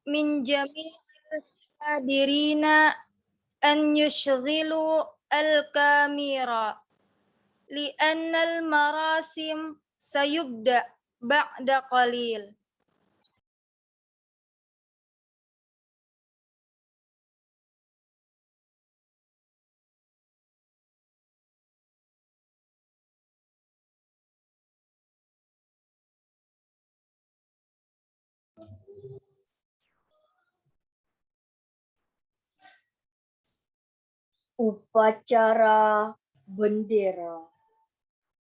min jami'il hadirina an yushghilu al-kamera li'anna al-marasim sayubda ba'da qalil. Upacara bendera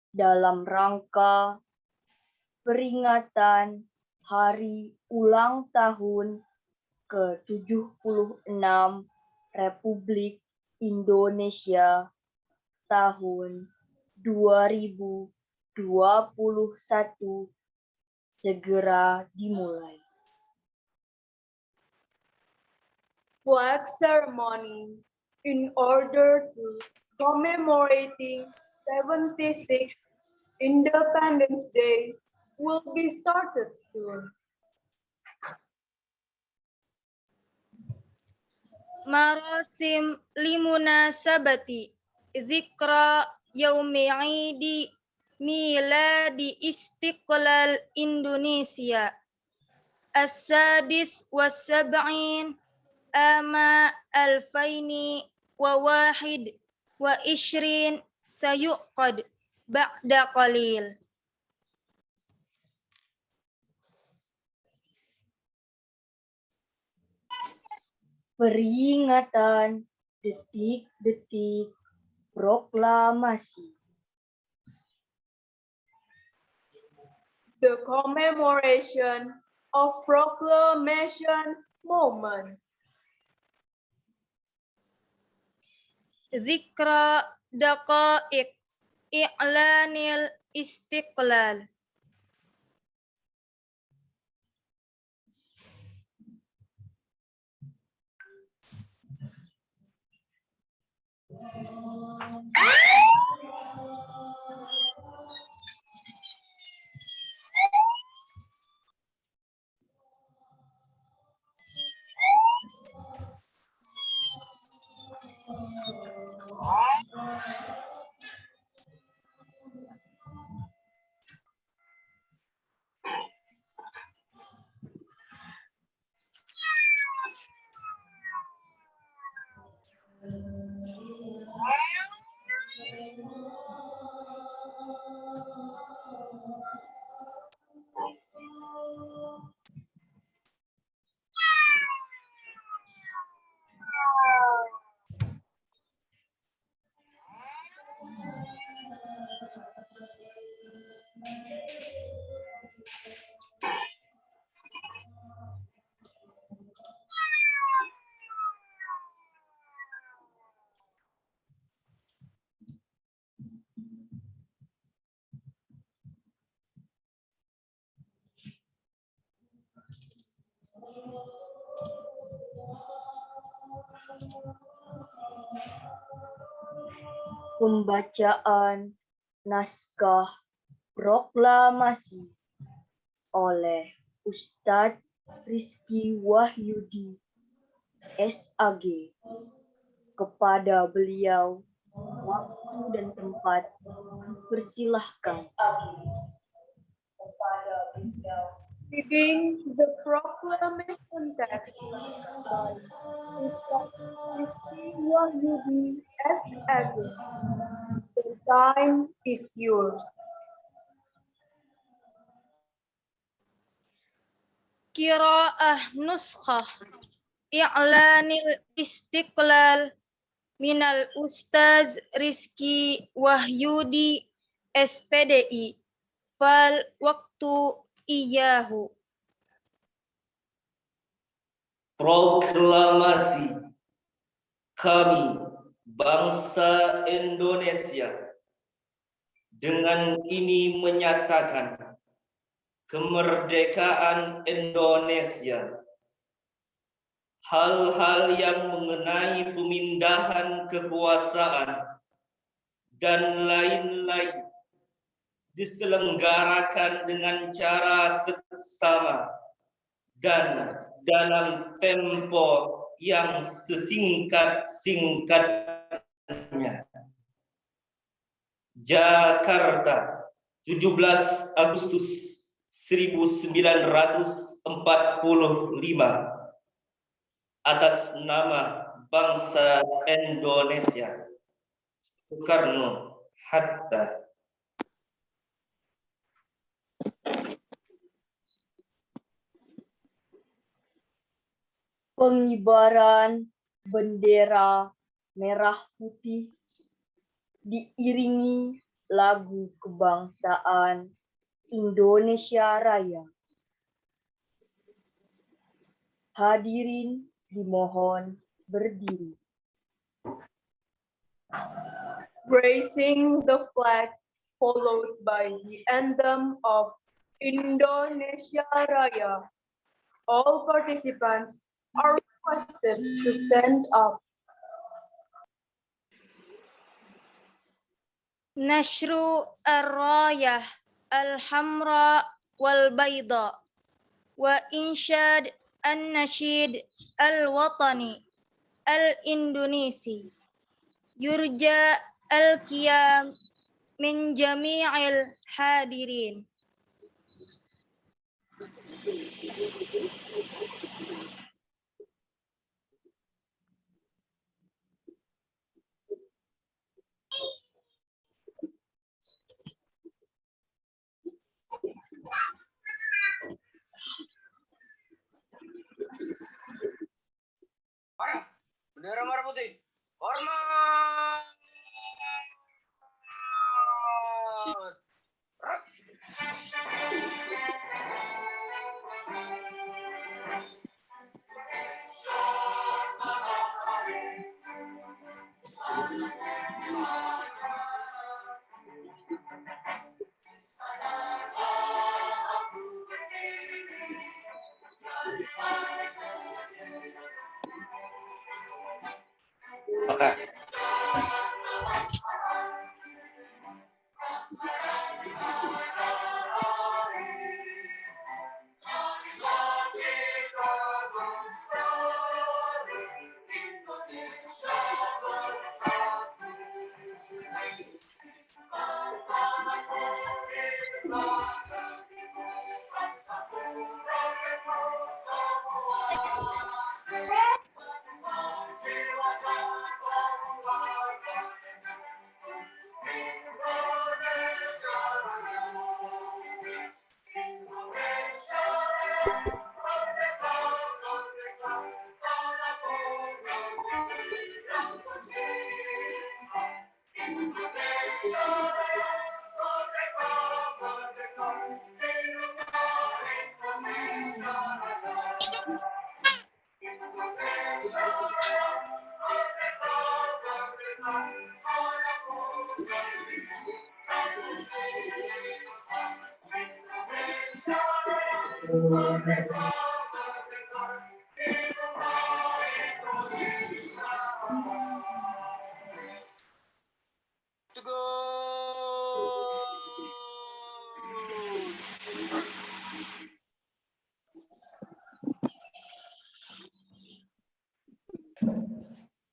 dalam rangka peringatan Hari Ulang Tahun ke-76 Republik Indonesia tahun 2021 segera dimulai. Flag ceremony in order to commemorating 76th Independence Day will be started soon. Marasim limunasabati zikra yaumi idi miladi istiqlal Indonesia as-sadis was-sab'in ama alfaini wa wahid wa ishrin sayuqad ba'da qalil. Peringatan detik-detik proklamasi. The commemoration of proclamation moment. Zikra daqa'iq i'lanil istiqlal. Pembacaan naskah proklamasi oleh Ustadz Rizky Wahyudi, SAG. Kepada beliau, waktu dan tempat dipersilahkan. Reading the proclamation text by Ustadz Rizky Wahyudi, SAG. The time is yours. Qira'ah nuskhah i'lanil istiqlal minal Ustaz Rizky Wahyudi SPDI fal waktu iyahu. Proklamasi kami bangsa Indonesia dengan ini menyatakan kemerdekaan Indonesia. Hal-hal yang mengenai pemindahan kekuasaan dan lain-lain diselenggarakan dengan cara seksama dan dalam tempo yang sesingkat-singkatnya. Jakarta, 17 Agustus 1945. Atas nama bangsa Indonesia. Soekarno-Hatta. Pengibaran bendera merah putih diiringi lagu kebangsaan Indonesia Raya. Hadirin dimohon berdiri. Raising the flag followed by the anthem of Indonesia Raya. All participants are requested to stand up. Nashru ar-rayah al-hamra wal-bayda wa inshad an-nashid al-watani al-indonesi. Yurja al-qiyam min jami'il hadirin. Bendera merah putih. Hormat. To go.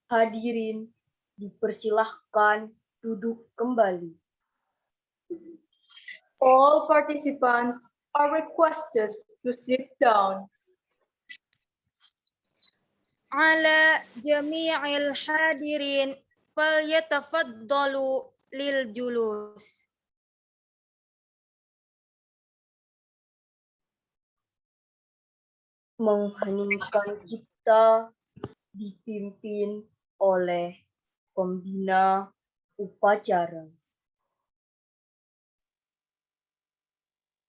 Hadirin dipersilahkan duduk kembali. All participants are requested to sit down. Ala jami'il hadirin falyatafaddalu lil julus. Mengheningkan cipta dipimpin oleh pembina upacara.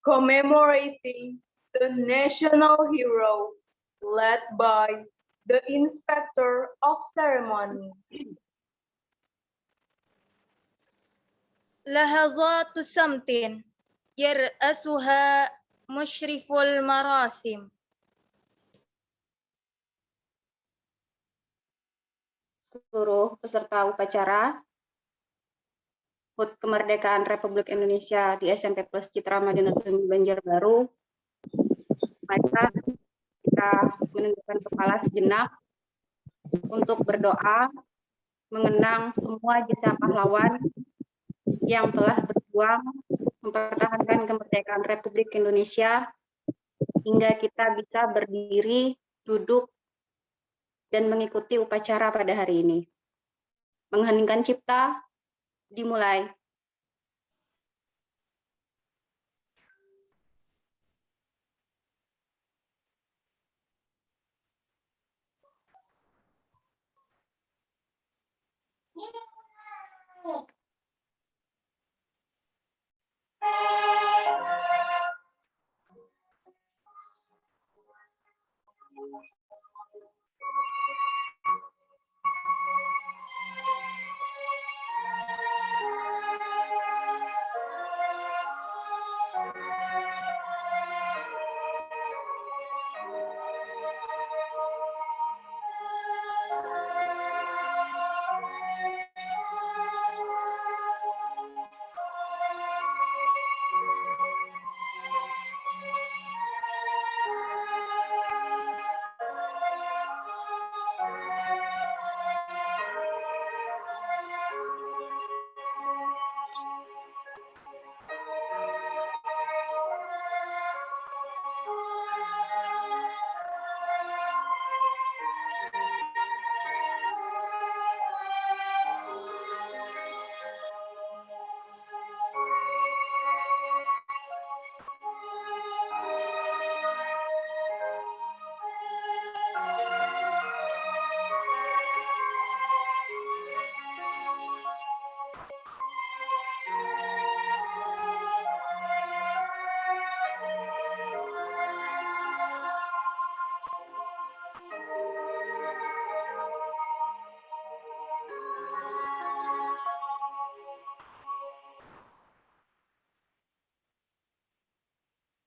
Commemorating the national hero led by the inspector of ceremony. Lahazatu samtin yar'asuha musyriful marasim. Seluruh peserta upacara HUT Kemerdekaan Republik Indonesia di SMP Plus Citra Madinatun Banjarbaru. Maka kita menundukkan kepala sejenak untuk berdoa mengenang semua jasa pahlawan yang telah berjuang mempertahankan kemerdekaan Republik Indonesia hingga kita bisa berdiri, duduk, dan mengikuti upacara pada hari ini. Mengheningkan cipta, dimulai.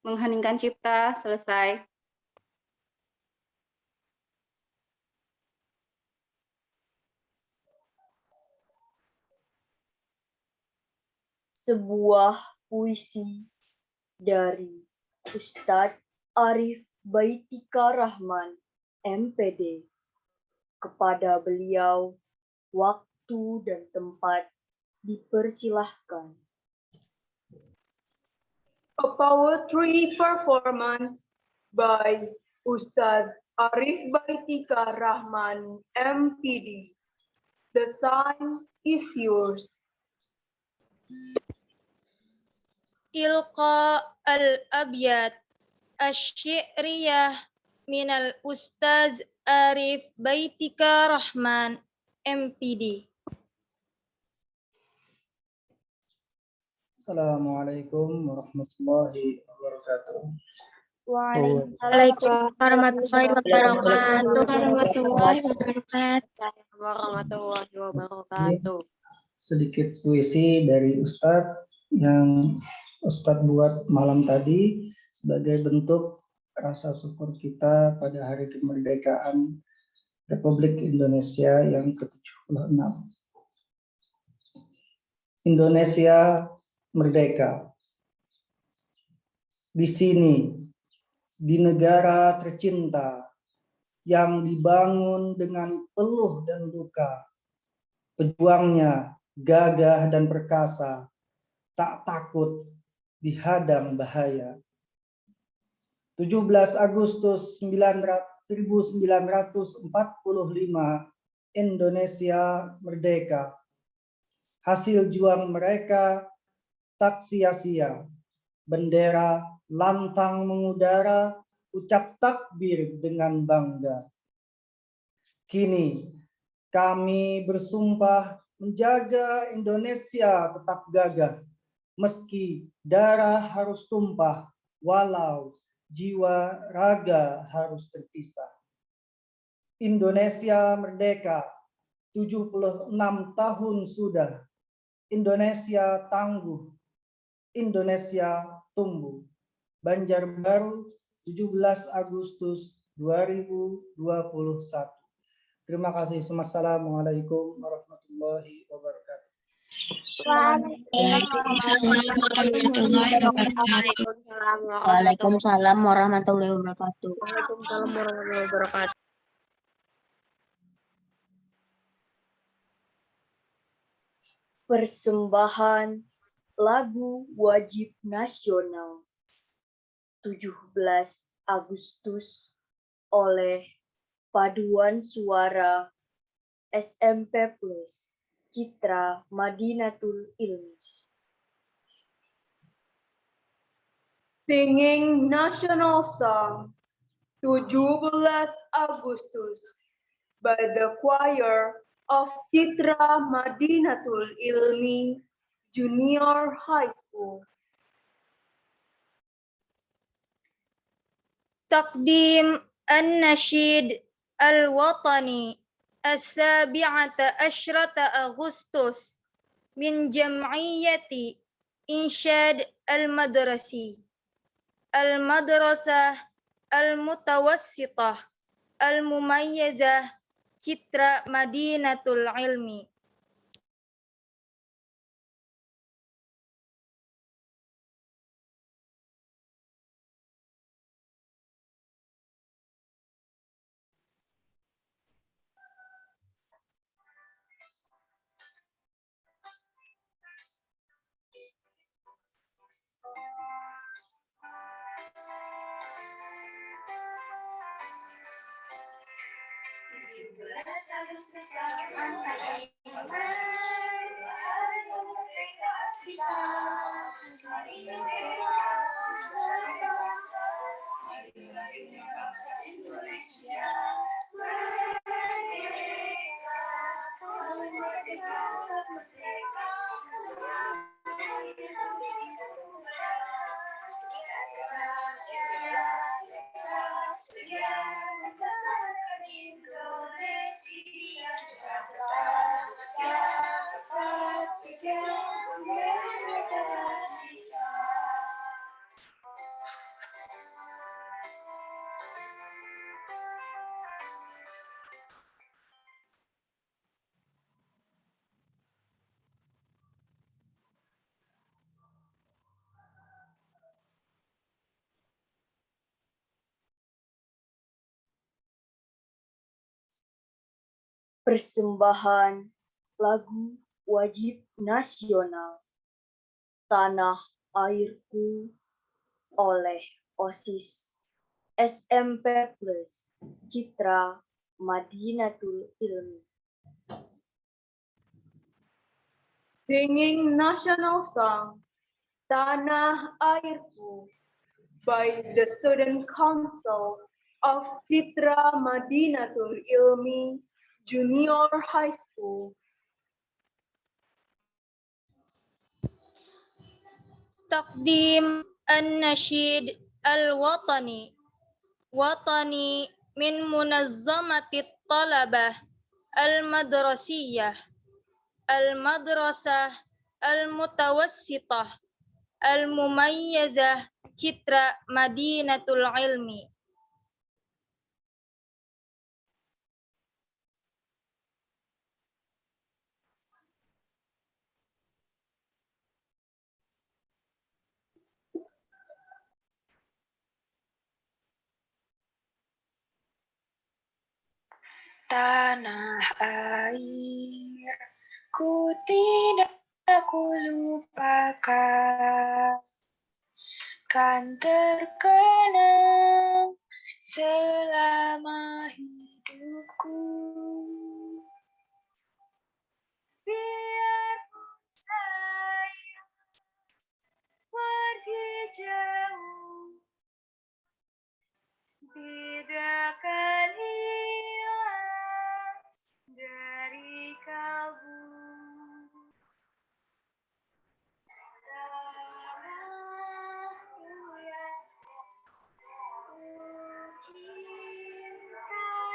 Mengheningkan cipta, selesai. Sebuah puisi dari Ustadz Arif Baitika Rahman, MPD. Kepada beliau, waktu dan tempat dipersilahkan. A poetry performance by Ustadz Arif Baitika Rahman, MPD. The time is yours. Ilqa al-abyad asy-syi'riyah minal Ustaz Arif Baitika Rahman, MPD. Assalamualaikum warahmatullahi wabarakatuh. Waalaikumsalam warahmatullahi wabarakatuh. Warahmatullahi wabarakatuh. Sedikit puisi dari Ustadz yang Ustadz buat malam tadi sebagai bentuk rasa syukur kita pada Hari Kemerdekaan Republik Indonesia yang ke-76. Indonesia merdeka. Di sini, di negara tercinta yang dibangun dengan peluh dan duka, pejuangnya gagah dan perkasa, tak takut dihadang bahaya. 17 Agustus 1945, Indonesia merdeka. Hasil juang mereka tak sia-sia. Bendera lantang mengudara, ucap takbir dengan bangga. Kini kami bersumpah menjaga Indonesia tetap gagah, meski darah harus tumpah, walau jiwa raga harus terpisah. Indonesia merdeka, 76 tahun sudah. Indonesia tangguh, Indonesia tumbuh. Banjarbaru, 17 Agustus 2021. Terima kasih. Assalamualaikum warahmatullahi wabarakatuh. Waalaikumsalam warahmatullahi wabarakatuh. Waalaikumsalam warahmatullahi wabarakatuh. Persembahan lagu wajib nasional 17 Agustus oleh Paduan Suara SMP Plus Citra Madinatul Ilmi. Singing National Song 17 Agustus by the choir of Citra Madinatul Ilmi Junior High School. تقديم النشيد الوطني 17 أغسطس من جمعية إنشاد المدرسي المدرسة المتوسطة المميزة Citra Madinatul Ilmi. Persembahan lagu wajib nasional Tanah Airku oleh OSIS SMP Plus Citra Madinatul Ilmi. Singing National Song Tanah Airku by the Student Council of Citra Madinatul Ilmi Junior High School. تقديم النشيد الوطني وطني من منظمة الطلبة المدرسية المدرسة المتوسطة المميزة Citra Madinatul Ilmi. Tanah air ku tidak ku lupakan, kan terkenang selama hidupku. Biarpun saya pergi jauh, tidak akan hilang dari kalbu. Tanahku yang ku cintai,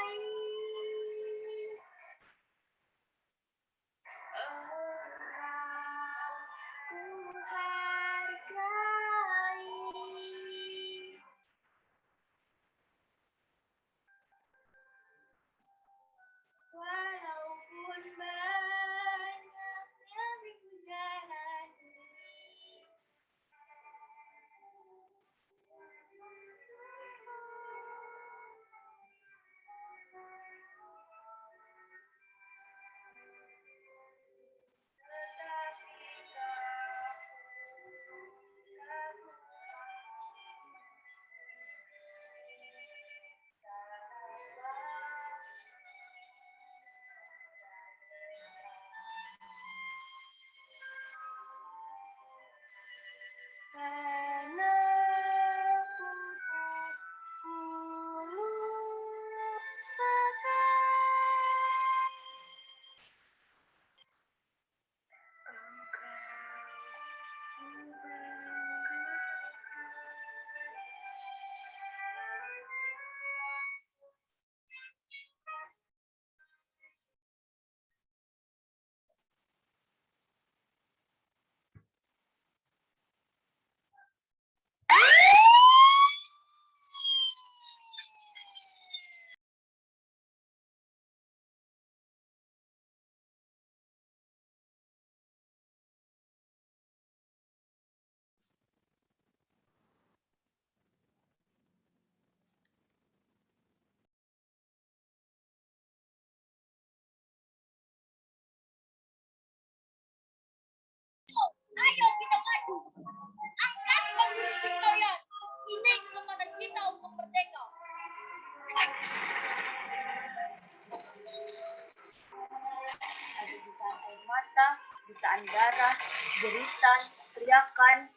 penumpaan darah, jeritan, teriakan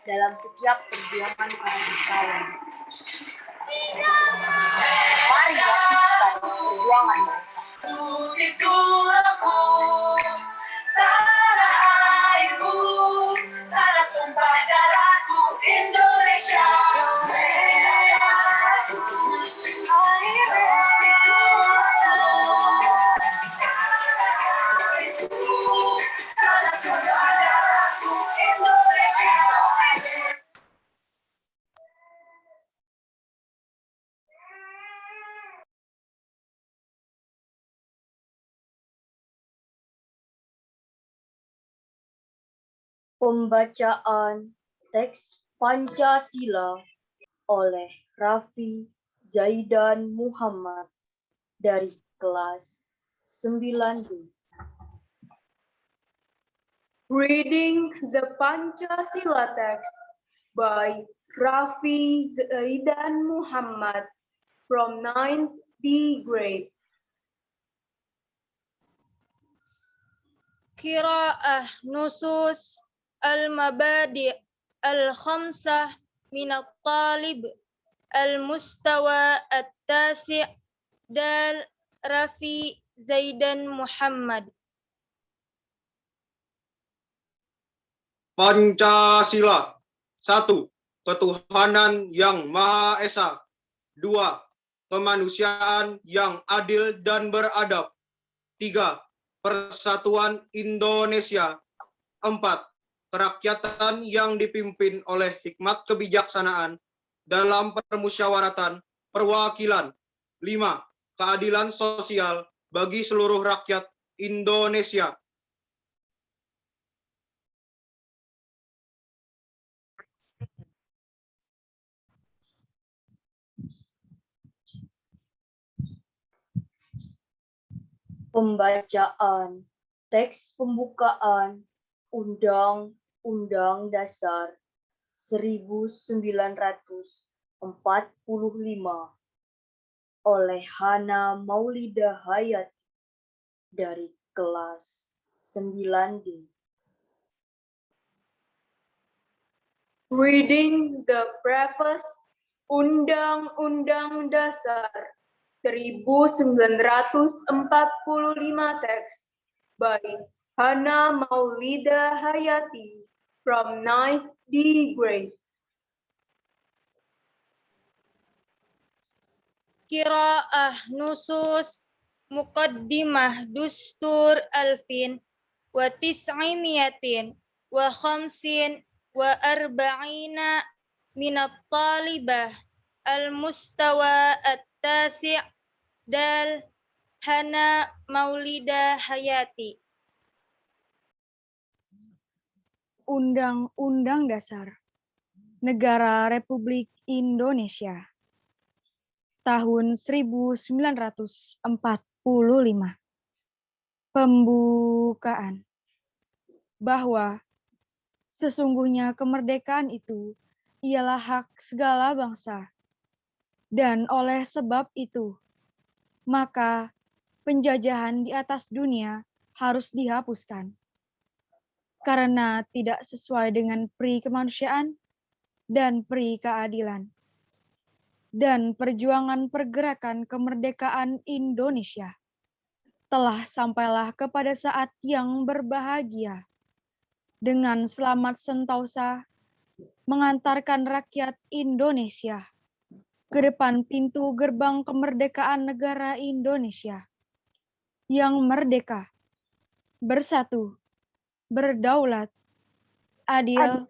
dalam setiap perjuangan para kawan. Mari lanjutkan perjuangan mereka. Itu aku, tanah airku, tanah tumpah darahku, Indonesia. Pembacaan teks Pancasila oleh Raffi Zaidan Muhammad dari kelas 9D. Reading the Pancasila text by Raffi Zaidan Muhammad from 9th D grade. Qira'ah nusus al-mabadi' al-khamsah min at-talib al-mustawa at-tasi' dal Rafi Zaidan Muhammad. Pancasila. 1. Ketuhanan yang Maha Esa. 2. Kemanusiaan yang adil dan beradab. 3. Persatuan Indonesia. 4. Kerakyatan yang dipimpin oleh hikmat kebijaksanaan dalam permusyawaratan perwakilan. 5. Keadilan sosial bagi seluruh rakyat Indonesia. Pembacaan teks pembukaan Undang-Undang Dasar 1945 oleh Hana Maulida Hayati dari kelas 9D. Reading the preface Undang-Undang Dasar 1945 text by Hana Maulida Hayati from 9th D grade. Qira'ah nusus muqaddimah dustur alfin wa tis'imiyatin wa khamsin wa arba'ina min at-talibah al-mustawa at-tasi' dal Hana Maulida Hayati. Undang-Undang Dasar Negara Republik Indonesia tahun 1945. Pembukaan. Bahwa sesungguhnya kemerdekaan itu ialah hak segala bangsa, dan oleh sebab itu, maka penjajahan di atas dunia harus dihapuskan, karena tidak sesuai dengan pri kemanusiaan dan pri keadilan. Dan perjuangan pergerakan kemerdekaan Indonesia telah sampailah kepada saat yang berbahagia, dengan selamat sentosa mengantarkan rakyat Indonesia ke depan pintu gerbang kemerdekaan negara Indonesia yang merdeka, bersatu, berdaulat, adil,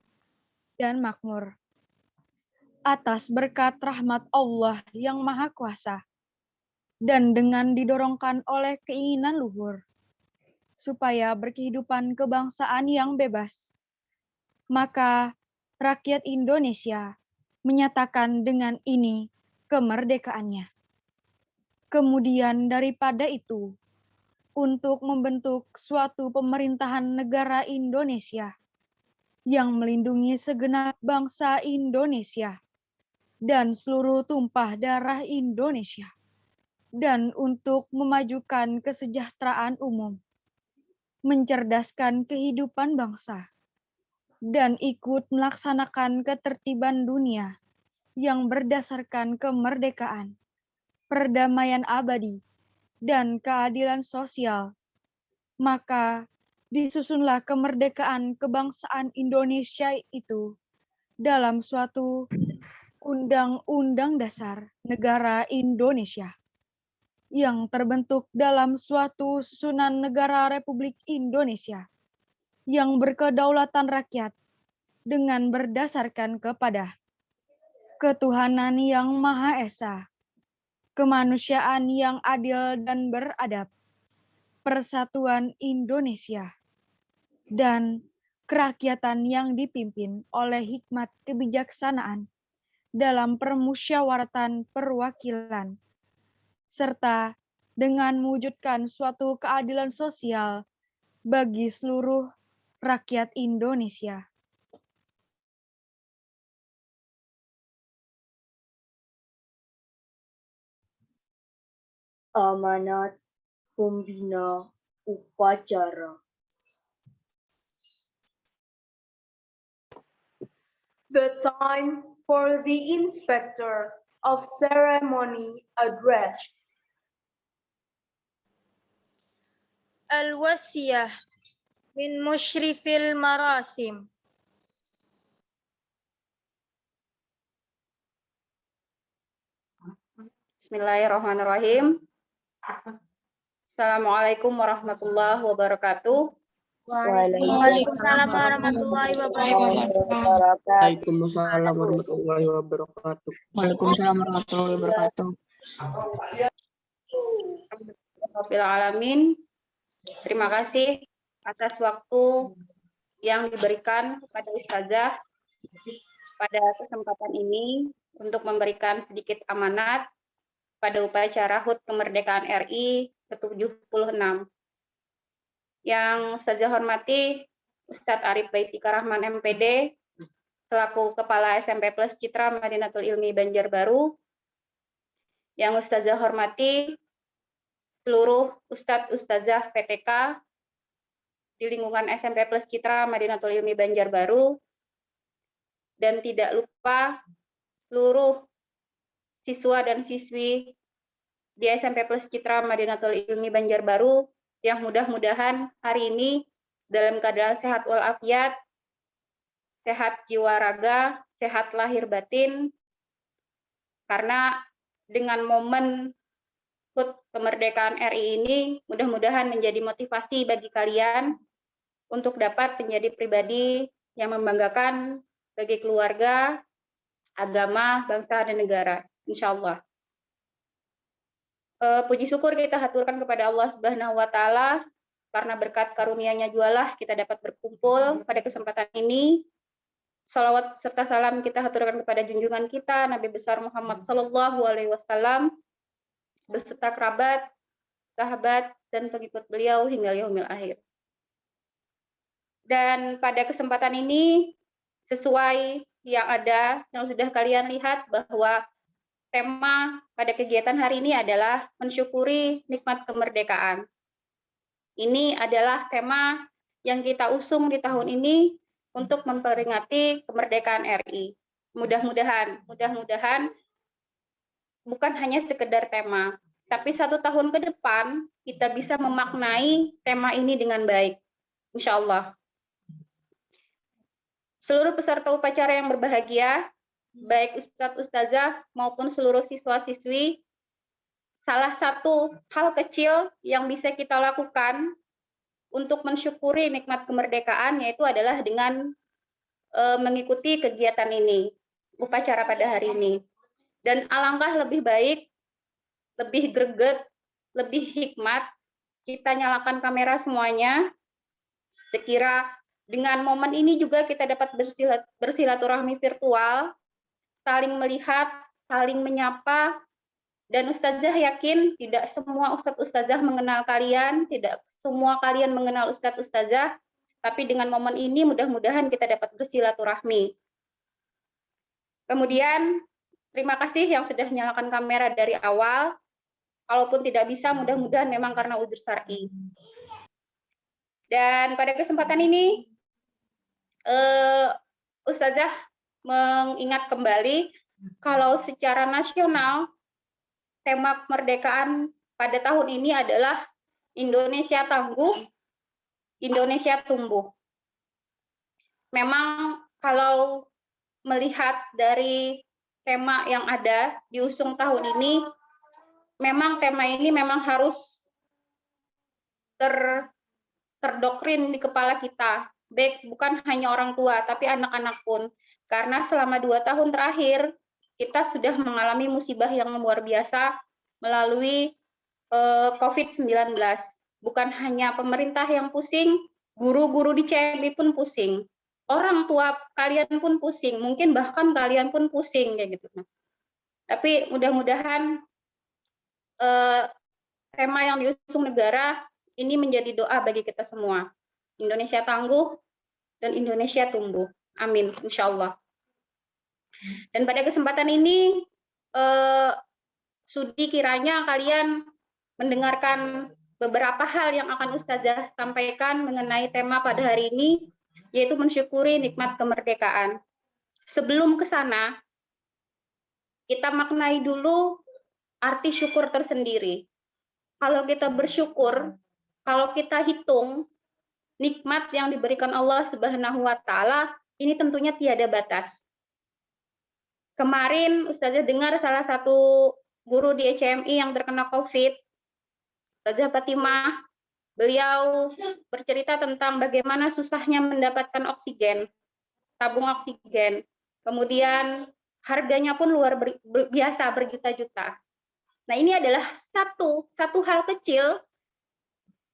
dan makmur, atas berkat rahmat Allah yang Maha Kuasa, dan dengan didorongkan oleh keinginan luhur, supaya berkehidupan kebangsaan yang bebas. Maka rakyat Indonesia menyatakan dengan ini kemerdekaannya. Kemudian daripada itu, untuk membentuk suatu pemerintahan negara Indonesia yang melindungi segenap bangsa Indonesia dan seluruh tumpah darah Indonesia, dan untuk memajukan kesejahteraan umum, mencerdaskan kehidupan bangsa, dan ikut melaksanakan ketertiban dunia yang berdasarkan kemerdekaan, perdamaian abadi, dan keadilan sosial, maka disusunlah kemerdekaan kebangsaan Indonesia itu dalam suatu Undang-Undang Dasar Negara Indonesia yang terbentuk dalam suatu susunan negara Republik Indonesia yang berkedaulatan rakyat dengan berdasarkan kepada ketuhanan yang Maha Esa, kemanusiaan yang adil dan beradab, persatuan Indonesia, dan kerakyatan yang dipimpin oleh hikmat kebijaksanaan dalam permusyawaratan perwakilan, serta dengan mewujudkan suatu keadilan sosial bagi seluruh rakyat Indonesia. Amanat Pembina Upacara. The time for the Inspector of Ceremony address. Al-Wasiyah min Musyrifil Marasim. Bismillahirrahmanirrahim. Assalamualaikum warahmatullahi wabarakatuh. Waalaikumsalam warahmatullahi wabarakatuh. Waalaikumsalam warahmatullahi wabarakatuh. Waalaikumsalam warahmatullahi wabarakatuh. Rabbil alamin. Terima kasih atas waktu yang diberikan kepada Ustazah pada kesempatan ini untuk memberikan sedikit amanat pada upacara HUT Kemerdekaan RI ke-76. Yang Ustazah hormati Ustadz Arif Baitika Rahman MPD selaku Kepala SMP Plus Citra Madinatul Ilmi Banjarbaru. Yang Ustazah hormati seluruh Ustadz Ustazah PTK di lingkungan SMP Plus Citra Madinatul Ilmi Banjarbaru, dan tidak lupa seluruh siswa dan siswi di SMP Plus Citra Madinatul Ilmi Banjarbaru yang mudah-mudahan hari ini dalam keadaan sehat walafiat, sehat jiwa raga, sehat lahir batin, karena dengan momen HUT Kemerdekaan RI ini mudah-mudahan menjadi motivasi bagi kalian untuk dapat menjadi pribadi yang membanggakan bagi keluarga, agama, bangsa, dan negara. Insya Allah. Puji syukur kita haturkan kepada Allah Subhanahu wa Ta'ala, karena berkat karunia-Nya jualah kita dapat berkumpul pada kesempatan ini. Salawat serta salam kita haturkan kepada junjungan kita Nabi besar Muhammad Sallallahu Alaihi Wasallam beserta kerabat, sahabat, dan pengikut beliau hingga yaumil akhir. Dan pada kesempatan ini, sesuai yang sudah kalian lihat bahwa tema pada kegiatan hari ini adalah mensyukuri nikmat kemerdekaan. Ini adalah tema yang kita usung di tahun ini untuk memperingati kemerdekaan RI. Mudah-mudahan bukan hanya sekedar tema, tapi 1 tahun ke depan kita bisa memaknai tema ini dengan baik, insya Allah. Seluruh peserta upacara yang berbahagia, baik Ustadz Ustazah maupun seluruh siswa-siswi, salah satu hal kecil yang bisa kita lakukan untuk mensyukuri nikmat kemerdekaan yaitu adalah dengan mengikuti kegiatan ini, upacara pada hari ini. Dan alangkah lebih baik, lebih greget, lebih hikmat, kita nyalakan kamera semuanya. Sekira dengan momen ini juga kita dapat bersilaturahmi virtual, saling melihat, saling menyapa, dan Ustazah yakin tidak semua Ustadz-Ustazah mengenal kalian, tidak semua kalian mengenal Ustadz-Ustazah, tapi dengan momen ini mudah-mudahan kita dapat bersilaturahmi. Kemudian, terima kasih yang sudah menyalakan kamera dari awal. Kalaupun tidak bisa, mudah-mudahan memang karena udzur syar'i. Dan pada kesempatan ini, Ustazah mengingat kembali kalau secara nasional tema kemerdekaan pada tahun ini adalah Indonesia Tangguh, Indonesia Tumbuh. Memang kalau melihat dari tema yang ada diusung tahun ini, memang tema ini memang harus terdoktrin di kepala kita, baik bukan hanya orang tua, tapi anak-anak pun. Karena selama 2 tahun terakhir, kita sudah mengalami musibah yang luar biasa melalui COVID-19. Bukan hanya pemerintah yang pusing, guru-guru di CMI pun pusing. Orang tua kalian pun pusing, mungkin bahkan kalian pun pusing kayak gitu. Tapi mudah-mudahan tema yang diusung negara ini menjadi doa bagi kita semua. Indonesia tangguh dan Indonesia tumbuh. Amin, insya Allah. Dan pada kesempatan ini, Sudi kiranya kalian mendengarkan beberapa hal yang akan Ustazah sampaikan mengenai tema pada hari ini, yaitu mensyukuri nikmat kemerdekaan. Sebelum ke sana, kita maknai dulu arti syukur tersendiri. Kalau kita bersyukur, kalau kita hitung nikmat yang diberikan Allah Subhanahu wa Ta'ala, ini tentunya tiada batas. Kemarin Ustazah dengar salah satu guru di ECMI yang terkena COVID, Ustazah Fatimah, beliau bercerita tentang bagaimana susahnya mendapatkan oksigen, tabung oksigen. Kemudian harganya pun luar biasa, berjuta-juta. Nah, ini adalah satu hal kecil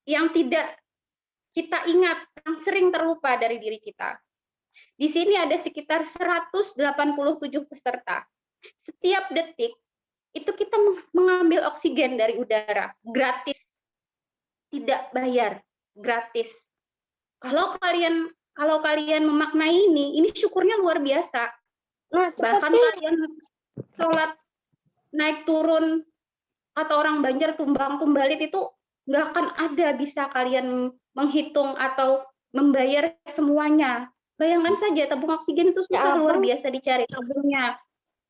yang tidak kita ingat, yang sering terlupa dari diri kita. Di sini ada sekitar 187 peserta. Setiap detik itu kita mengambil oksigen dari udara, gratis. Tidak bayar, gratis. Kalau kalian memaknai ini syukurnya luar biasa. Bahkan kalian sholat naik turun atau orang Banjar tumbang tumbalit itu nggak akan ada bisa kalian menghitung atau membayar semuanya. Bayangkan saja tabung oksigen itu susah luar biasa dicari tabungnya.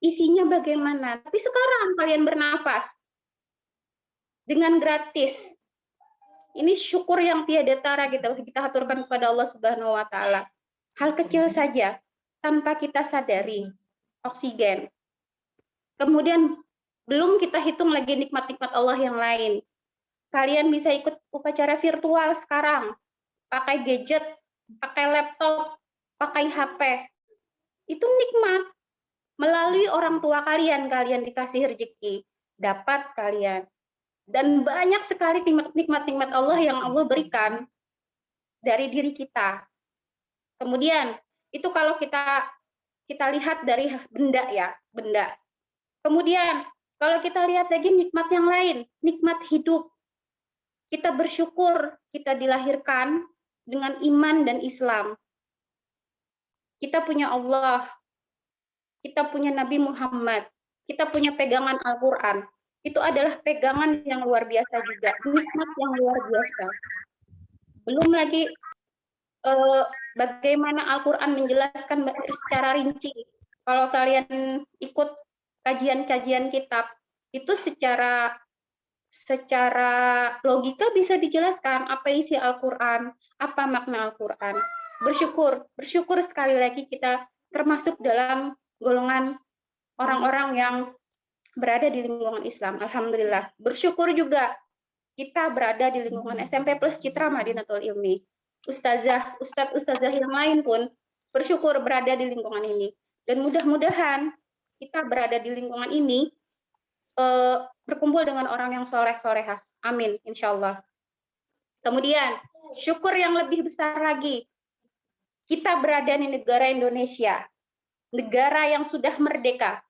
Isinya bagaimana? Tapi sekarang kalian bernafas dengan gratis. Ini syukur yang tiada tara kita haturkan kepada Allah Subhanahu wa Ta'ala. Hal kecil saja tanpa kita sadari, oksigen. Kemudian belum kita hitung lagi nikmat-nikmat Allah yang lain. Kalian bisa ikut upacara virtual sekarang, pakai gadget, pakai laptop, pakai HP. Itu nikmat. Melalui orang tua kalian dikasih rezeki, dapat kalian. Dan banyak sekali nikmat-nikmat Allah yang Allah berikan dari diri kita. Kemudian itu kalau kita lihat dari benda ya, benda. Kemudian kalau kita lihat lagi nikmat yang lain, nikmat hidup. Kita bersyukur kita dilahirkan dengan iman dan Islam. Kita punya Allah, kita punya Nabi Muhammad, kita punya pegangan Al-Quran. Itu adalah pegangan yang luar biasa juga, nikmat yang luar biasa. Belum lagi bagaimana Al-Quran menjelaskan secara rinci. Kalau kalian ikut kajian-kajian kitab, itu secara logika bisa dijelaskan apa isi Al-Quran, apa makna Al-Quran. Bersyukur sekali lagi kita termasuk dalam golongan orang-orang yang berada di lingkungan Islam. Alhamdulillah. Bersyukur juga kita berada di lingkungan SMP plus Citra Madinatul Ilmi. Ustazah yang lain pun bersyukur berada di lingkungan ini. Dan mudah-mudahan kita berada di lingkungan ini berkumpul dengan orang yang soleh-solehah. Amin, insya Allah. Kemudian, syukur yang lebih besar lagi. Kita berada di negara Indonesia. Negara yang sudah merdeka.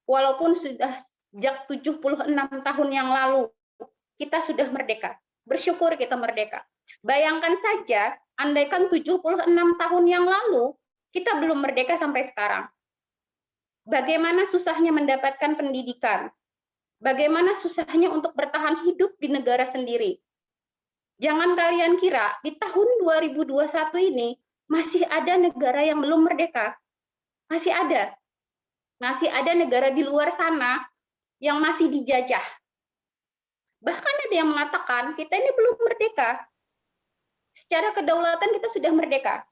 Walaupun sudah sejak 76 tahun yang lalu, kita sudah merdeka. Bersyukur kita merdeka. Bayangkan saja, andaikan 76 tahun yang lalu, kita belum merdeka sampai sekarang. Bagaimana susahnya mendapatkan pendidikan? Bagaimana susahnya untuk bertahan hidup di negara sendiri? Jangan kalian kira di tahun 2021 ini masih ada negara yang belum merdeka. Masih ada. Masih ada negara di luar sana yang masih dijajah. Bahkan ada yang mengatakan kita ini belum merdeka. Secara kedaulatan kita sudah merdeka.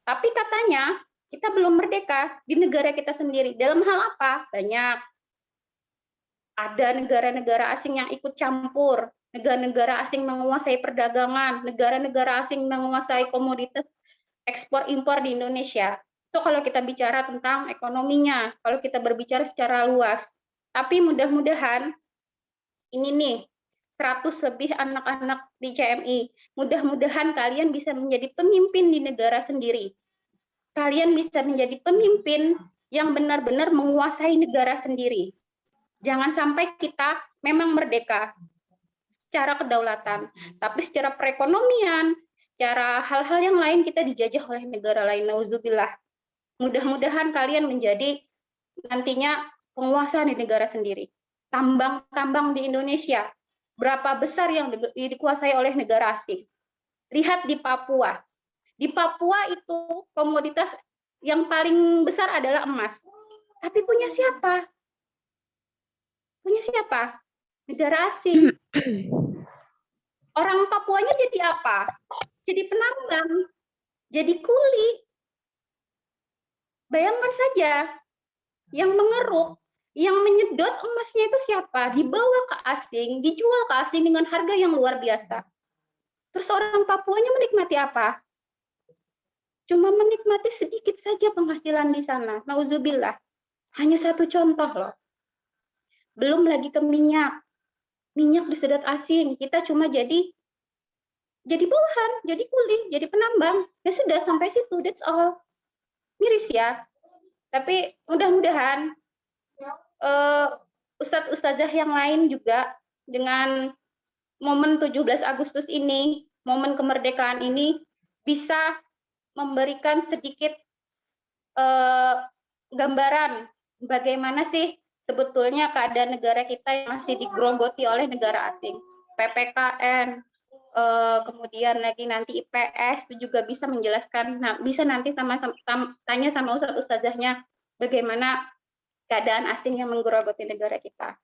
Tapi katanya kita belum merdeka di negara kita sendiri. Dalam hal apa? Banyak. Ada negara-negara asing yang ikut campur, negara-negara asing menguasai perdagangan, negara-negara asing menguasai komoditas ekspor impor di Indonesia. Itu kalau kita bicara tentang ekonominya, kalau kita berbicara secara luas. Tapi mudah-mudahan ini nih 100 lebih anak-anak di CMI. Mudah-mudahan kalian bisa menjadi pemimpin di negara sendiri. Kalian bisa menjadi pemimpin yang benar-benar menguasai negara sendiri. Jangan sampai kita memang merdeka secara kedaulatan, tapi secara perekonomian, secara hal-hal yang lain kita dijajah oleh negara lain. Nauzubillah. Mudah-mudahan kalian menjadi nantinya penguasa di negara sendiri. Tambang-tambang di Indonesia, berapa besar yang dikuasai oleh negara asing? Lihat di Papua. Di Papua itu komoditas yang paling besar adalah emas. Tapi punya siapa? Punya siapa? Negara asing. Orang Papuanya jadi apa? Jadi penambang, jadi kuli. Bayangkan saja, yang mengeruk, yang menyedot emasnya itu siapa? Dibawa ke asing, dijual ke asing dengan harga yang luar biasa. Terus orang Papuanya menikmati apa? Cuma menikmati sedikit saja penghasilan di sana. Nauzubillah. Hanya satu contoh loh. Belum lagi ke minyak. Minyak disedot asing. Kita cuma jadi bawahan, jadi kuli, jadi penambang. Ya sudah, sampai situ. That's all. Miris ya. Tapi mudah-mudahan ustadz-ustadzah yang lain juga dengan momen 17 Agustus ini, momen kemerdekaan ini bisa memberikan sedikit gambaran bagaimana sih sebetulnya keadaan negara kita yang masih digerogoti oleh negara asing. PPKN, kemudian lagi nanti IPS itu juga bisa menjelaskan, bisa nanti tanya sama ustadz-ustadzahnya bagaimana keadaan asing yang menggerogoti negara kita.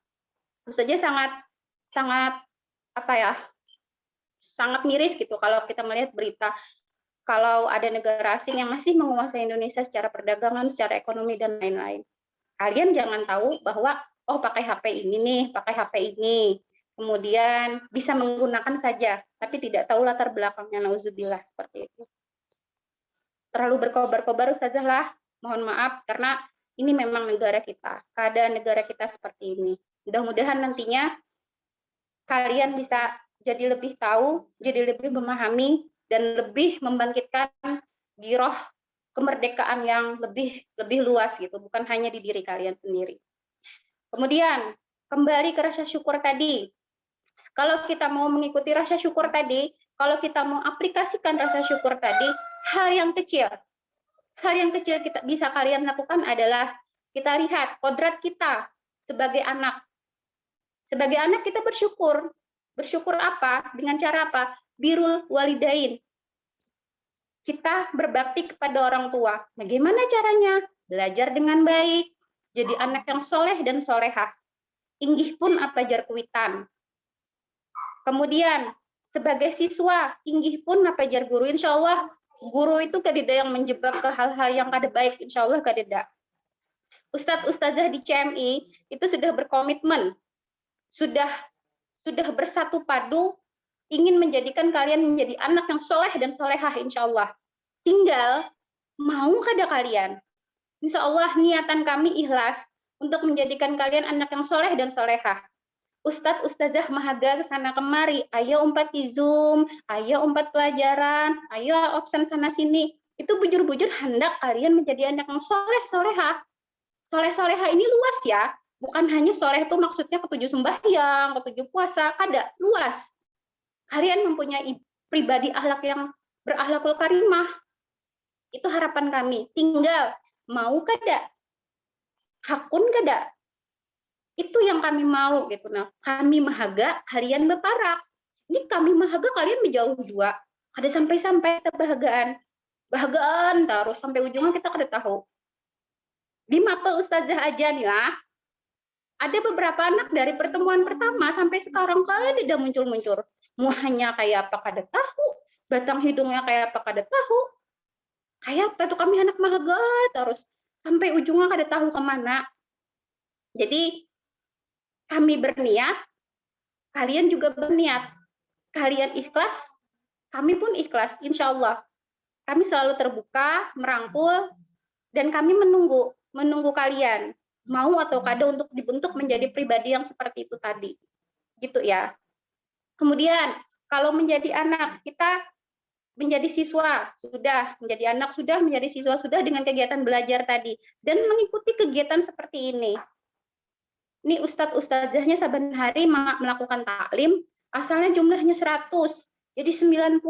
Tentu saja sangat sangat miris gitu kalau kita melihat berita kalau ada negara asing yang masih menguasai Indonesia secara perdagangan, secara ekonomi dan lain-lain. Kalian jangan tahu bahwa pakai HP ini nih, pakai HP ini, kemudian bisa menggunakan saja, tapi tidak tahu latar belakangnya. Nauzubillah, seperti itu. Terlalu berkobar-kobar ustazah lah, mohon maaf karena ini memang negara kita, keadaan negara kita seperti ini. Mudah-mudahan nantinya kalian bisa jadi lebih tahu, jadi lebih memahami dan lebih membangkitkan giroh kemerdekaan yang lebih luas gitu, bukan hanya di diri kalian sendiri. Kemudian kembali ke rasa syukur tadi. Kalau kita mau mengikuti rasa syukur tadi, kalau kita mau aplikasikan rasa syukur tadi, hal yang kecil kita bisa kalian lakukan adalah kita lihat kodrat kita sebagai anak. Sebagai anak kita bersyukur. Bersyukur apa? Dengan cara apa? Birrul walidain. Kita berbakti kepada orang tua. Bagaimana caranya? Belajar dengan baik, jadi anak yang soleh dan solehah. Inggih pun apa jar kuitan. Kemudian sebagai siswa, inggih pun apa jar guru. Insya Allah guru itu kadeda yang menjebak ke hal-hal yang kada baik. Insya Allah kadeda. Ustadz-ustadzah di CMI itu sudah berkomitmen, sudah bersatu padu ingin menjadikan kalian menjadi anak yang soleh dan solehah, insya Allah. Tinggal mau kada kalian. Insya Allah niatan kami ikhlas untuk menjadikan kalian anak yang soleh dan solehah. Ustadz ustazah mahaga kesana kemari, ayo umpat di Zoom, ayo umpat pelajaran, ayo absen sana sini. Itu bujur-bujur hendak kalian menjadi anak yang soleh solehah. Soleh solehah ini luas ya, bukan hanya soleh itu maksudnya ketujuh sembahyang, ketujuh puasa, kada luas. Kalian mempunyai pribadi akhlak yang berakhlakul karimah. Itu harapan kami. Tinggal mau kada, hakun kada. Itu yang kami mau gitu. Nah, kami mahaga, kalian beparak. Ini kami mahaga kalian menjauh juga. Ada sampai-sampai bahagaan terus sampai ujungnya kita kada tahu. Di mata ustazah aja nih lah, ada beberapa anak dari pertemuan pertama sampai sekarang tidak muncul-muncul. Muahnya kayak apa kada tahu, batang hidungnya kayak apa kada tahu. Kayak apa tuh kami anak mahaga terus sampai ujungnya kada tahu kemana. Jadi kami berniat, kalian juga berniat. Kalian ikhlas, kami pun ikhlas, insya Allah. Kami selalu terbuka, merangkul, dan kami menunggu kalian mau atau kada untuk dibentuk menjadi pribadi yang seperti itu tadi, gitu ya. Kemudian kalau menjadi anak, kita menjadi siswa sudah, menjadi anak sudah, menjadi siswa sudah dengan kegiatan belajar tadi dan mengikuti kegiatan seperti ini. Ini ustadz-ustadzahnya saban hari melakukan taklim, asalnya jumlahnya 100, jadi 90,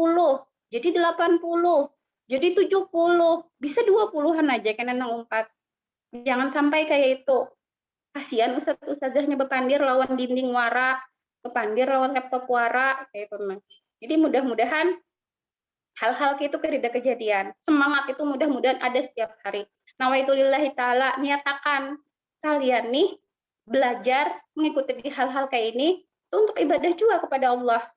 jadi 80, jadi 70, bisa 20-an aja kena nang 4. Jangan sampai kayak itu. Kasihan ustadz-ustadzahnya bepandir lawan dinding wara, bepandir lawan laptop wara, kayak itu. Jadi mudah-mudahan hal-hal itu tidak kejadian. Semangat itu mudah-mudahan ada setiap hari. Nawaitulillahi ta'ala, niatakan kalian nih belajar mengikuti hal-hal kayak ini itu untuk ibadah juga kepada Allah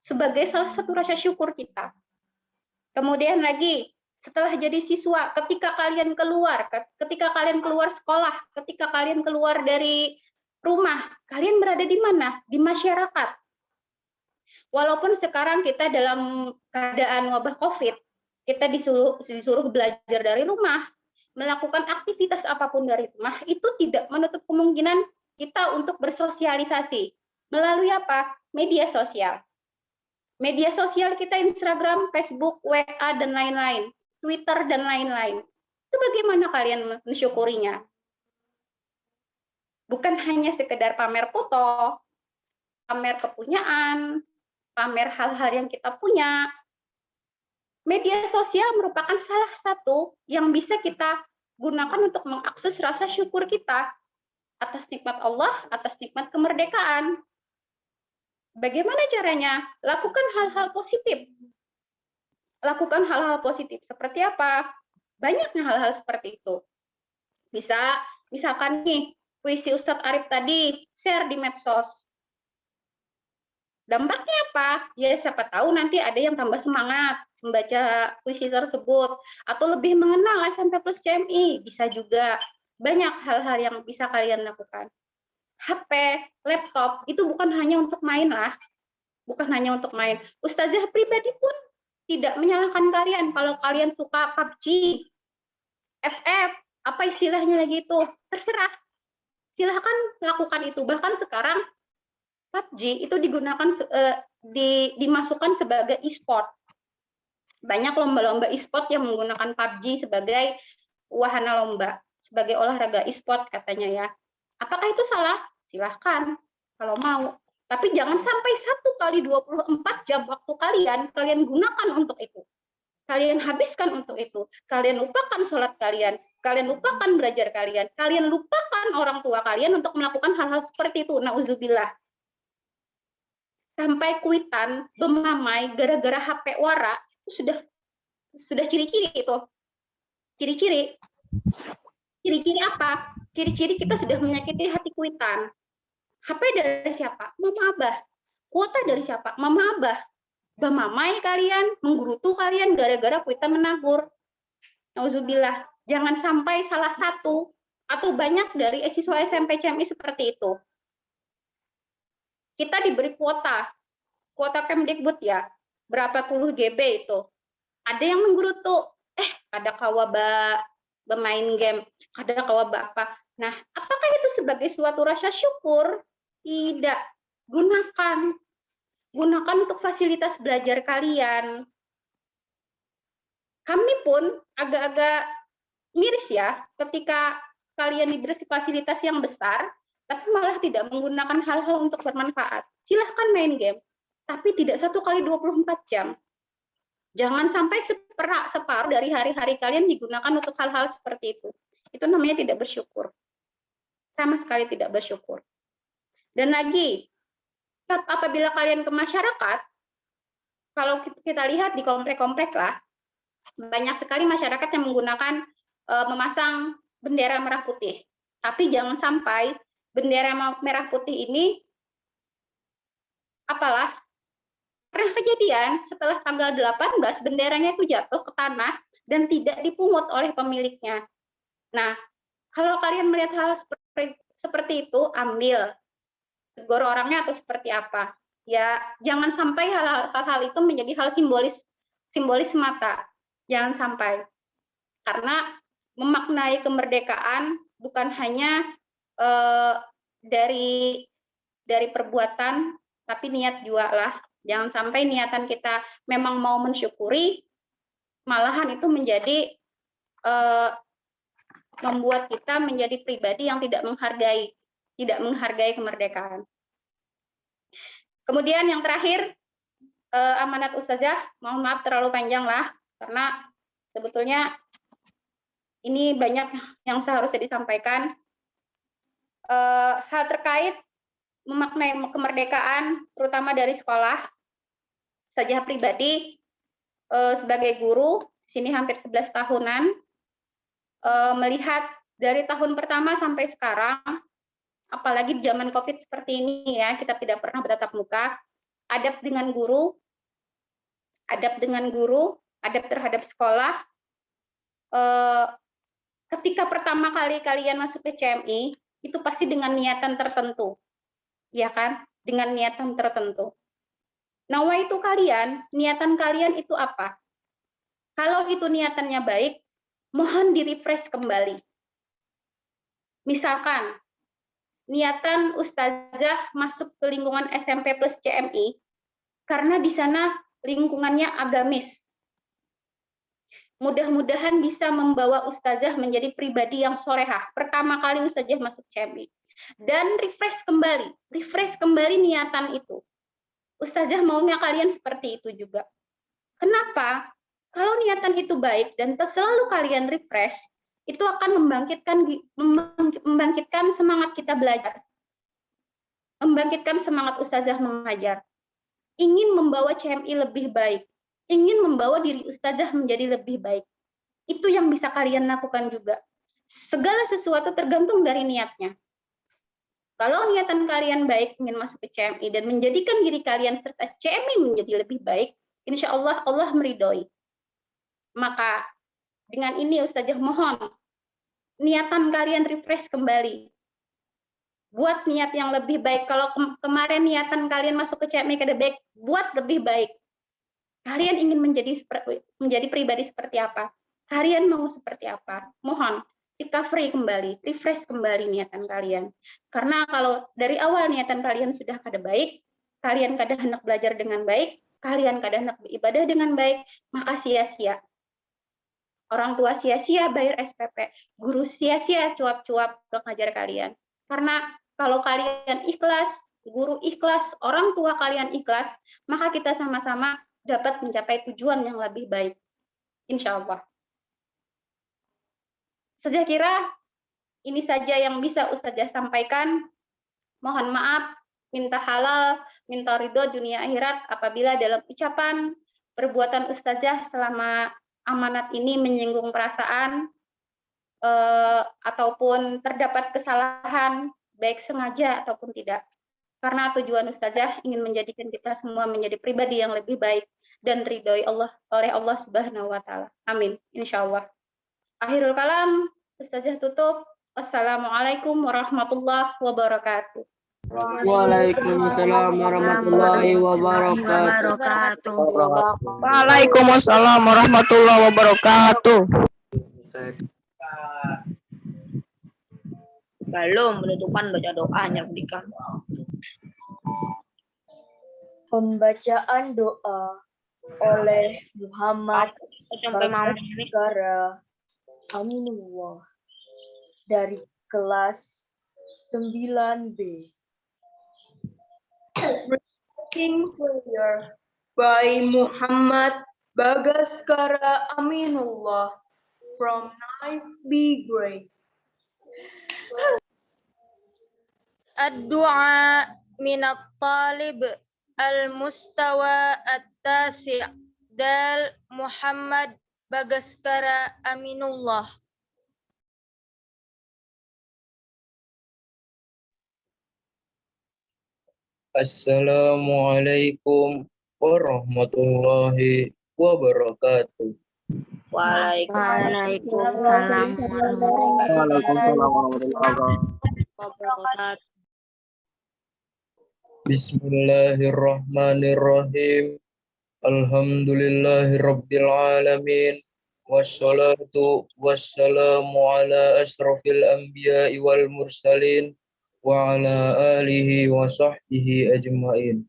sebagai salah satu rasa syukur kita. Kemudian lagi setelah jadi siswa, ketika kalian keluar sekolah, ketika kalian keluar dari rumah, kalian berada di mana? Di masyarakat. Walaupun sekarang kita dalam keadaan wabah COVID, kita disuruh belajar dari rumah, melakukan aktivitas apapun dari rumah, itu tidak menutup kemungkinan kita untuk bersosialisasi. Melalui apa? Media sosial. Media sosial kita Instagram, Facebook, WA, dan lain-lain. Twitter, dan lain-lain. Itu bagaimana kalian mensyukurinya? Bukan hanya sekedar pamer foto, pamer kepunyaan, pamer hal-hal yang kita punya. Media sosial merupakan salah satu yang bisa kita gunakan untuk mengakses rasa syukur kita atas nikmat Allah, atas nikmat kemerdekaan. Bagaimana caranya? Lakukan hal-hal positif. Lakukan hal-hal positif. Seperti apa? Banyaknya hal-hal seperti itu. Misalkan nih, puisi Ustadz Arif tadi, share di medsos. Dampaknya apa? Ya siapa tahu nanti ada yang tambah semangat membaca puisi tersebut atau lebih mengenal SMP Plus CMI, bisa juga. Banyak hal-hal yang bisa kalian lakukan. HP, laptop itu bukan hanya untuk main lah. Bukan hanya untuk main. Ustazah pribadi pun tidak menyalahkan kalian kalau kalian suka PUBG, FF, apa istilahnya lagi itu, terserah. Silahkan lakukan itu. Bahkan sekarang PUBG itu digunakan dimasukkan sebagai e-sport. Banyak lomba-lomba e-sport yang menggunakan PUBG sebagai wahana lomba, sebagai olahraga e-sport katanya ya. Apakah itu salah? Silahkan kalau mau. Tapi jangan sampai 1 kali 24 jam waktu kalian gunakan untuk itu. Kalian habiskan untuk itu. Kalian lupakan sholat kalian lupakan belajar kalian lupakan orang tua kalian untuk melakukan hal-hal seperti itu. Nauzubillah. Sampai kuitan, bemamai, gara-gara HP wara, itu sudah ciri-ciri itu. Ciri-ciri apa? Ciri-ciri kita sudah menyakiti hati kuitan. HP dari siapa? Mama Abah. Kuota dari siapa? Mama Abah. Bemamai kalian, menggerutu kalian gara-gara kuitan menabur. Nauzubillah. Jangan sampai salah satu atau banyak dari siswa SMP CMI seperti itu. Kita diberi kuota Kemdikbud ya, berapa puluh GB itu. Ada yang menggerutu, kada kawa bermain game, kada kawa apa. Nah, apakah itu sebagai suatu rasa syukur? Tidak. Gunakan untuk fasilitas belajar kalian. Kami pun agak-agak miris ya, ketika kalian diberi fasilitas yang besar, tapi malah tidak menggunakan hal-hal untuk bermanfaat. Silahkan main game, tapi tidak 1 kali 24 jam. Jangan sampai separuh dari hari-hari kalian digunakan untuk hal-hal seperti itu. Itu namanya tidak bersyukur. Sama sekali tidak bersyukur. Dan lagi, apabila kalian ke masyarakat, kalau kita lihat di komplek-komplek lah, banyak sekali masyarakat yang menggunakan memasang bendera merah putih. Tapi jangan sampai bendera merah putih ini pernah kejadian setelah tanggal 18 benderanya itu jatuh ke tanah dan tidak dipungut oleh pemiliknya. Nah, kalau kalian melihat hal seperti itu, ambil, tegur orangnya atau seperti apa. Ya, jangan sampai hal-hal itu menjadi hal simbolis semata. Jangan sampai. Karena memaknai kemerdekaan bukan hanya dari perbuatan, tapi niat juga lah. Jangan sampai niatan kita memang mau mensyukuri, malahan itu menjadi membuat kita menjadi pribadi yang tidak menghargai kemerdekaan. Kemudian yang terakhir, amanat Ustazah, mohon maaf terlalu panjang lah, karena sebetulnya ini banyak yang seharusnya disampaikan. Hal terkait memaknai kemerdekaan, terutama dari sekolah, Ustazah pribadi sebagai guru, sini hampir 11 tahunan, melihat dari tahun pertama sampai sekarang, apalagi di zaman COVID seperti ini ya, kita tidak pernah bertatap muka, adab dengan guru, adab terhadap sekolah. Ketika pertama kali kalian masuk ke CMI, itu pasti dengan niatan tertentu, ya kan? Dengan niatan tertentu. Nawaitu kalian, niatan kalian itu apa? Kalau itu niatannya baik, mohon di-refresh kembali. Misalkan, niatan Ustazah masuk ke lingkungan SMP plus CMI, karena di sana lingkungannya agamis. Mudah-mudahan bisa membawa Ustazah menjadi pribadi yang solehah. Pertama kali Ustazah masuk CMI. Dan refresh kembali niatan itu. Ustazah maunya kalian seperti itu juga. Kenapa? Kalau niatan itu baik dan selalu kalian refresh, itu akan membangkitkan semangat kita belajar. Membangkitkan semangat Ustazah mengajar. Ingin membawa CMI lebih baik. Ingin membawa diri Ustazah menjadi lebih baik. Itu yang bisa kalian lakukan juga. Segala sesuatu tergantung dari niatnya. Kalau niatan kalian baik, ingin masuk ke CMI dan menjadikan diri kalian serta CMI menjadi lebih baik, insya Allah, Allah meridhoi. Maka dengan ini Ustazah mohon, niatan kalian refresh kembali. Buat niat yang lebih baik. Kalau kemarin niatan kalian masuk ke CMI kada baik, buat lebih baik. Kalian ingin menjadi pribadi seperti apa? Kalian mau seperti apa? Mohon recovery kembali, refresh kembali niatan kalian. Karena kalau dari awal niatan kalian sudah kada baik, kalian kada hendak belajar dengan baik, kalian kada hendak beribadah dengan baik, maka sia-sia. Orang tua sia-sia bayar SPP, guru sia-sia cuap-cuap untuk ngajar kalian. Karena kalau kalian ikhlas, guru ikhlas, orang tua kalian ikhlas, maka kita sama-sama dapat mencapai tujuan yang lebih baik. Insya Allah. Saya kira ini saja yang bisa Ustazah sampaikan. Mohon maaf, minta halal, minta ridho dunia akhirat apabila dalam ucapan perbuatan Ustazah selama amanat ini menyinggung perasaan ataupun terdapat kesalahan, baik sengaja ataupun tidak. Karena tujuan Ustazah ingin menjadikan kita semua menjadi pribadi yang lebih baik dan ridhoi Allah oleh Allah Subhanahu wa taala. Amin. Insyaallah. Akhirul kalam, Ustazah tutup. Wassalamualaikum warahmatullahi wabarakatuh. Waalaikumsalam warahmatullahi wabarakatuh. Waalaikumsalam warahmatullahi wabarakatuh. Belum penutupan baca doa nyerdikan. Pembacaan doa oleh Muhammad Bagasskara Aminullah dari kelas 9B. Reading prayer by Muhammad Bagasskara Aminullah from 9th grade. Ad-du'a minat talib al-mustawa at-tasi' dal Muhammad Bagaskara Aminullah. Assalamualaikum warahmatullahi wabarakatuh. Waalaikumsalam warahmatullahi wabarakatuh. Bismillahirrahmanirrahim. Alhamdulillahirabbil alamin. Wassalatu wassalamu ala asrofil anbiya'i wal mursalin wa ala alihi wa sahbihi ajmain.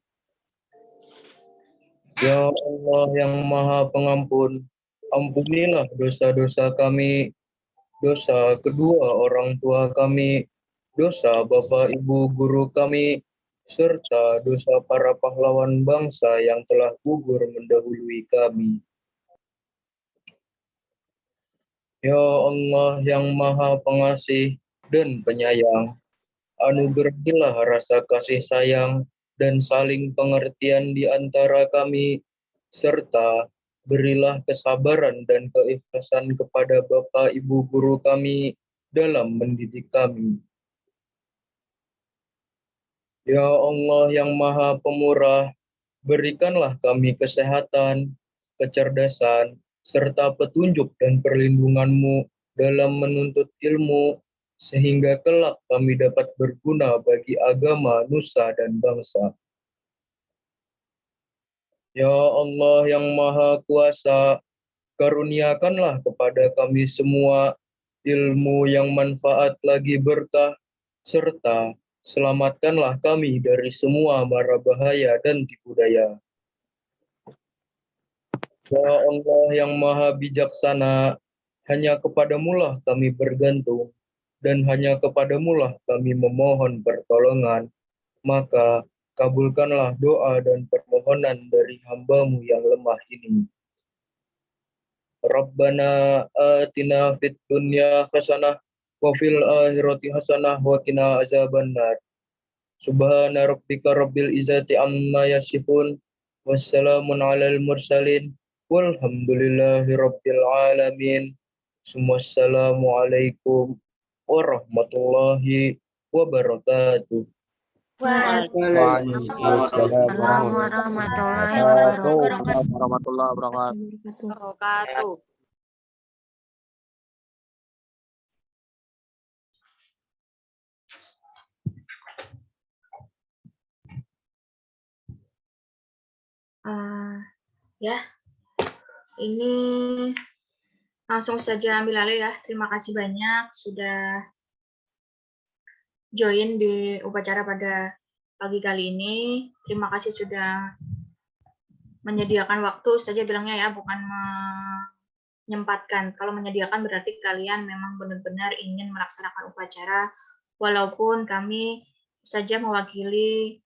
Ya Allah yang Maha Pengampun, ampunilah dosa-dosa kami, dosa kedua orang tua kami, dosa Bapak Ibu guru kami, serta dosa para pahlawan bangsa yang telah gugur mendahului kami. Ya Allah yang Maha Pengasih dan Penyayang, anugerahilah rasa kasih sayang dan saling pengertian di antara kami, serta berilah kesabaran dan keikhlasan kepada Bapak Ibu guru kami dalam mendidik kami. Ya Allah yang Maha Pemurah, berikanlah kami kesehatan, kecerdasan, serta petunjuk dan perlindungan-Mu dalam menuntut ilmu, sehingga kelak kami dapat berguna bagi agama, nusa, dan bangsa. Ya Allah yang Maha Kuasa, karuniakanlah kepada kami semua ilmu yang manfaat lagi berkah, serta selamatkanlah kami dari semua mara bahaya dan tipu daya. Ya Allah yang Maha Bijaksana, hanya kepadamu-lah kami bergantung, dan hanya kepadamu-lah kami memohon pertolongan. Maka kabulkanlah doa dan permohonan dari hamba-Mu yang lemah ini. Rabbana atina fid dunya hasanah wa fil akhirati hasanah wa qina azabannar. Subhana rabbika rabbil izzati amma yasifun. Wassalamun alal mursalin. Walhamdulillahi rabbil alamin. Assalamualaikum warahmatullahi wabarakatuh. Waalaikumsalam warahmatullahi wabarakatuh. Ya, ini langsung saja ambil alih ya. Terima kasih banyak sudah join di upacara pada pagi kali ini. Terima kasih sudah menyediakan waktu saja bilangnya ya, bukan menyempatkan. Kalau menyediakan berarti kalian memang benar-benar ingin melaksanakan upacara, walaupun kami saja mewakili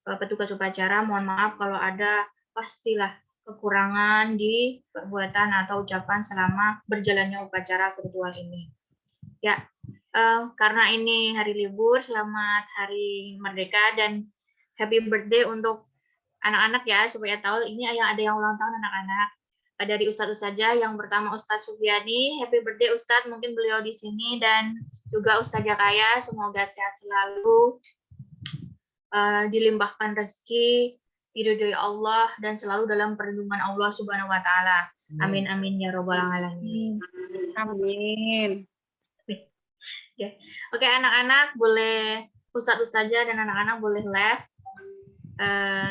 petugas upacara. Mohon maaf kalau ada pastilah kekurangan di perbuatan atau ucapan selama berjalannya upacara virtual ini. Ya, karena ini hari libur, selamat Hari Merdeka dan happy birthday untuk anak-anak ya, supaya tahu ini ada yang ulang tahun anak-anak. Dari Ustadz saja, yang pertama Ustadz Sufiani, happy birthday Ustadz, mungkin beliau di sini, dan juga Ustadz Jakaya, semoga sehat selalu, dilimpahkan rezeki, diridhoi Allah, dan selalu dalam perlindungan Allah Subhanahu wa Ta'ala. Amin, amin ya Robbal Alamin. Amin. Ya. Oke, anak-anak boleh, Ustadz saja dan anak-anak boleh live.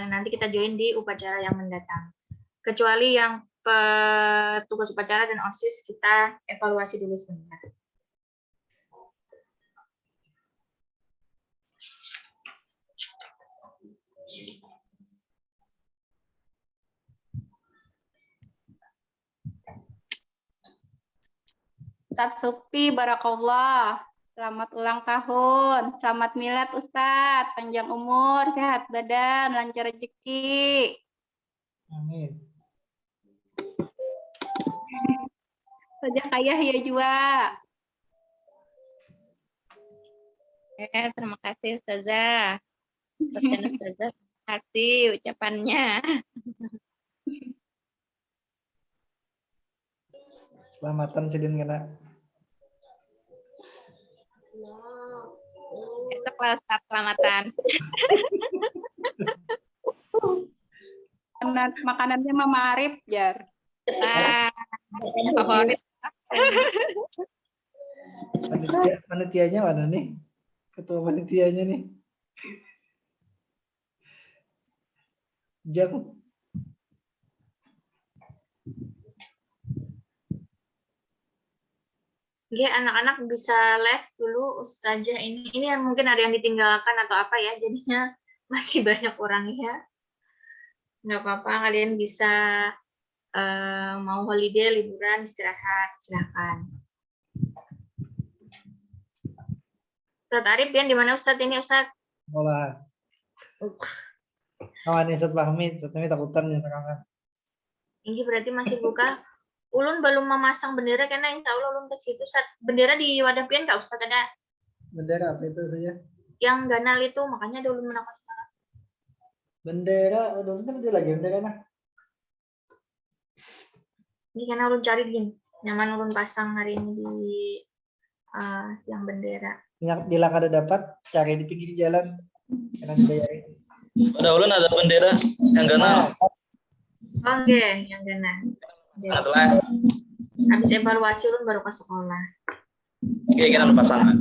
Nanti kita join di upacara yang mendatang. Kecuali yang petugas upacara dan OSIS, kita evaluasi dulu sebentar. Ustadz Supi, barakallah. Selamat ulang tahun. Selamat milad Ustadz. Panjang umur, sehat badan, lancar rezeki. Amin. Saja kaya ya jua. Terima kasih Ustazah. Ustaz dan Ustazah, terima kasih ucapannya. Selamatan sidin kena. Besok lah Ustaz, selamatan. Makanannya Mama Arif, Jar. Favorit. Panitianya mana nih? Ketua panitianya nih. Jam. Oke, anak-anak bisa live dulu Ustazah ini yang mungkin ada yang ditinggalkan atau apa ya, jadinya masih banyak orangnya. Nggak apa-apa, kalian bisa mau holiday, liburan, istirahat, silakan. Ustadz Arif, Pian di mana Ustadz ini Ustadz? Sekolah. Kawan nih Ustaz Fahmi takutan ya sekarang. Ini berarti masih buka. Ulun belum memasang bendera karena insya Allah ulun ke situ. Ustadz, bendera di wadah Pian nggak Ustadz ada? Bendera apa itu saja? Yang ganal itu, makanya dulu menakut. Bendera, udah bentar dia lagi bendera nah. Ini karena ulun cari gini, nyaman ulun pasang hari ini di yang bendera. Bila kada dapat, cari di pinggir jalan. Karena dibayarin. Pada ulun ada bendera yang ganal. Oke, yang ganal. Habis evaluasi ulun baru ke sekolah. Oke, kita pasang.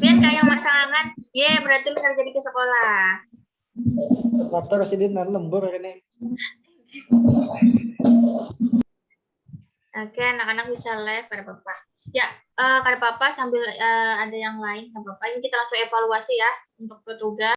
Pian kayak masangan, berarti lu harus jadi ke sekolah. Motor sidin lembur ini. Oke, anak-anak bisa live pada Bapak. Ya, kada apa-apa sambil ada yang lain, nggak apa-apa. Ini kita langsung evaluasi ya untuk petugas.